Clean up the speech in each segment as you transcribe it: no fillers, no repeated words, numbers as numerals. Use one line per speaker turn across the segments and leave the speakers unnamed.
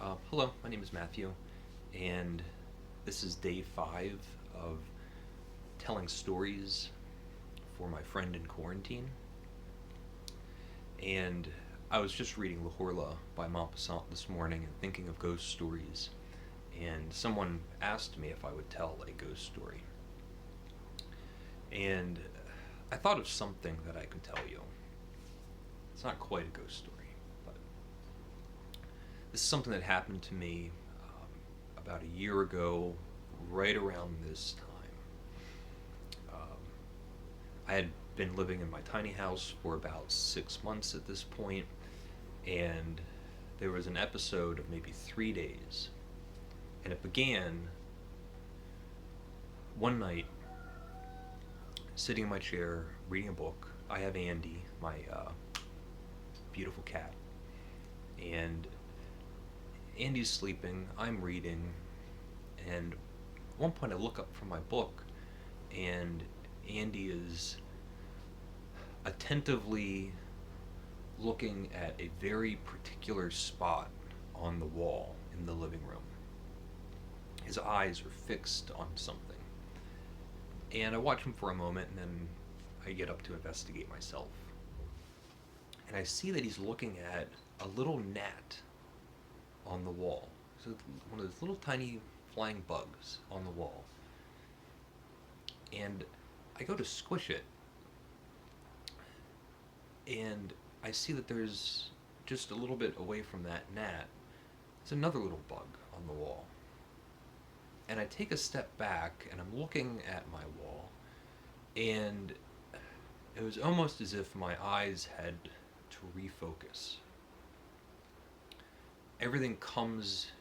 Hello, my name is Matthew, and this is day 5 of telling stories for my friend in quarantine. And I was just reading La Horla by Maupassant this morning and thinking of ghost stories, and someone asked me if I would tell a ghost story. And I thought of something that I could tell you. It's not quite a ghost story, but this is something that happened to me about a year ago, right around this time. I had been living in my tiny house for about 6 months at this point, and there was an episode of maybe 3 days. And it began one night, sitting in my chair, reading a book. I have Andy, my beautiful cat, and Andy's sleeping, I'm reading, and at one point I look up from my book, and Andy is attentively looking at a very particular spot on the wall in the living room. His eyes are fixed on something. And I watch him for a moment, and then I get up to investigate myself. And I see that he's looking at a little gnat on the wall. So one of those little tiny flying bugs on the wall. And I go to squish it, and I see that there's just a little bit away from that gnat, there's another little bug on the wall. And I take a step back, and I'm looking at my wall, and it was almost as if my eyes had to refocus. Everything comes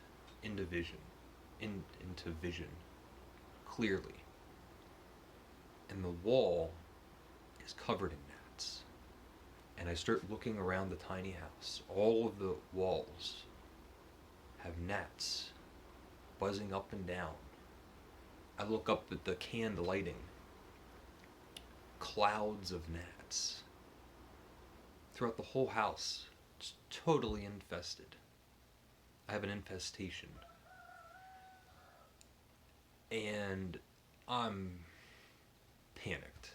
into vision clearly, and the wall is covered in gnats. And I start looking around the tiny house. All of the walls have gnats buzzing up and down. I look up at the canned lighting. Clouds of gnats throughout the whole house. It's totally infested. I have an infestation. And I'm panicked.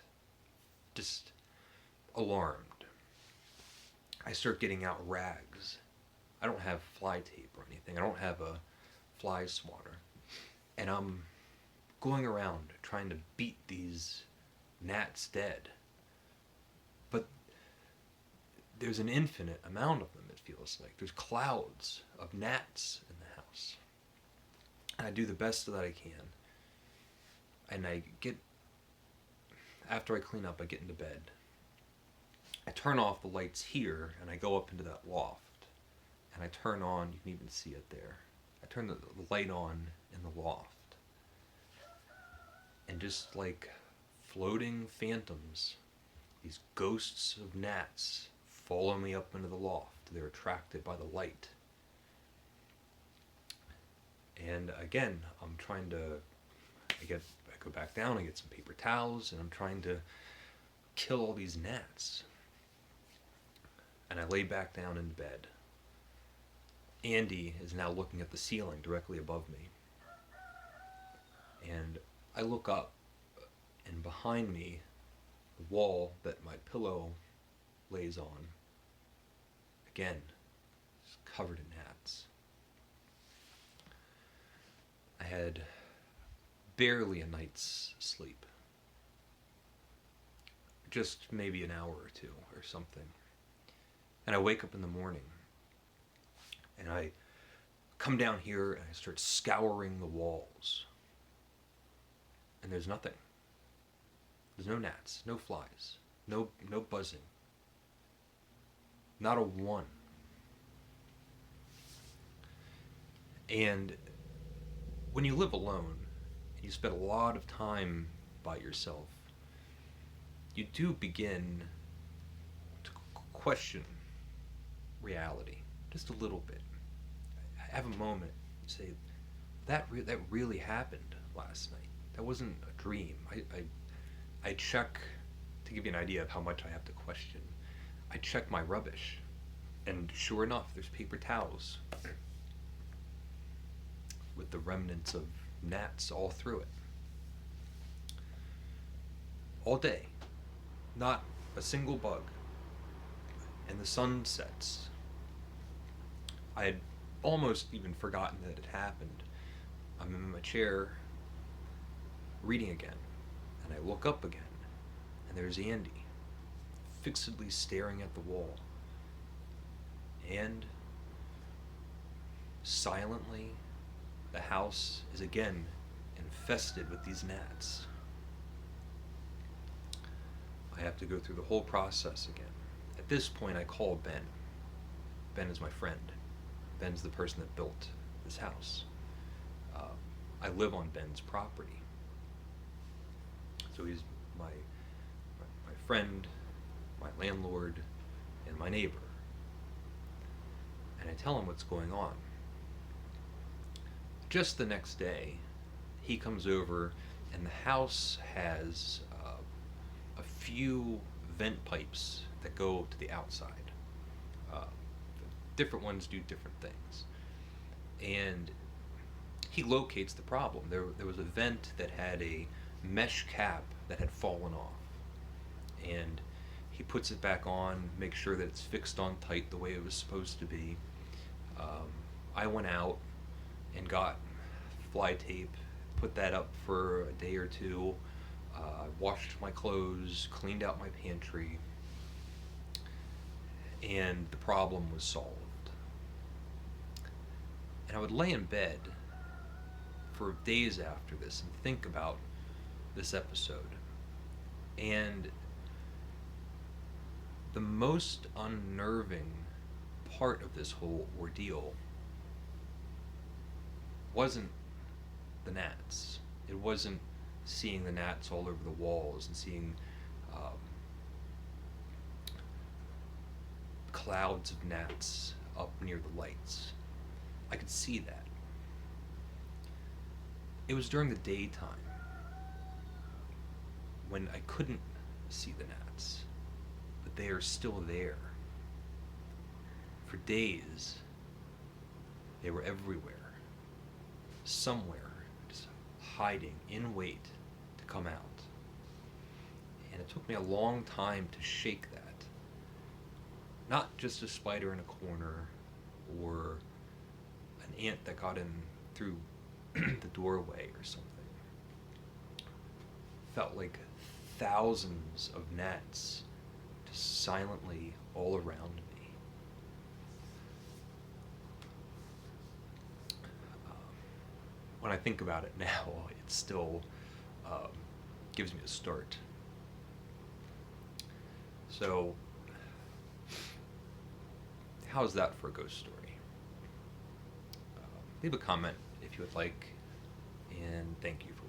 Just alarmed. I start getting out rags. I don't have fly tape or anything. I don't have a fly swatter. And I'm going around trying to beat these gnats dead. But there's an infinite amount of them, it feels like. There's clouds of gnats in the house. And I do the best that I can. And after I clean up, I get into bed. I turn off the lights here, and I go up into that loft. And I turn on, you can even see it there. I turn the light on in the loft. And just like floating phantoms, these ghosts of gnats follow me up into the loft. They're attracted by the light. And again, I go back down, I get some paper towels, and I'm trying to kill all these gnats. And I lay back down in bed. Andy is now looking at the ceiling directly above me. And I look up, and behind me, the wall that my pillow lays on, again, is covered in gnats. I had barely a night's sleep. Just maybe an hour or two or something. And I wake up in the morning, and I come down here and I start scouring the walls. And there's nothing. There's no gnats, no flies, no buzzing. Not a one. And when you live alone, and you spend a lot of time by yourself, you do begin to question reality just a little bit. I have a moment, you say, that really happened last night. That wasn't a dream. I check, to give you an idea of how much I have to question, I check my rubbish, and sure enough, there's paper towels with the remnants of gnats all through it. All day. Not a single bug. And the sun sets. I had almost even forgotten that it happened. I'm in my chair, reading again, and I look up again, and there's Andy, fixedly staring at the wall. And silently, the house is again infested with these gnats. I have to go through the whole process again. At this point, I call Ben. Ben is my friend. Ben's the person that built this house. I live on Ben's property. So he's my friend, my landlord, and my neighbor. And I tell him what's going on. Just the next day, he comes over, and the house has a few vent pipes that go to the outside. Different ones do different things. And he locates the problem. There was a vent that had a mesh cap that had fallen off. And he puts it back on, makes sure that it's fixed on tight the way it was supposed to be. I went out and got fly tape, put that up for a day or two. Washed my clothes, cleaned out my pantry, and the problem was solved. And I would lay in bed for days after this and think about this episode. And the most unnerving part of this whole ordeal wasn't the gnats. It wasn't seeing the gnats all over the walls and seeing clouds of gnats up near the lights. I could see that. It was during the daytime when I couldn't see the gnats, but they are still there. For days, they were everywhere, somewhere, just hiding in wait to come out. And it took me a long time to shake that. Not just a spider in a corner or an ant that got in through the doorway or something. Felt like thousands of gnats just silently all around me. When I think about it now, it still gives me a start. So, how's that for a ghost story? Leave a comment if you would like, and thank you for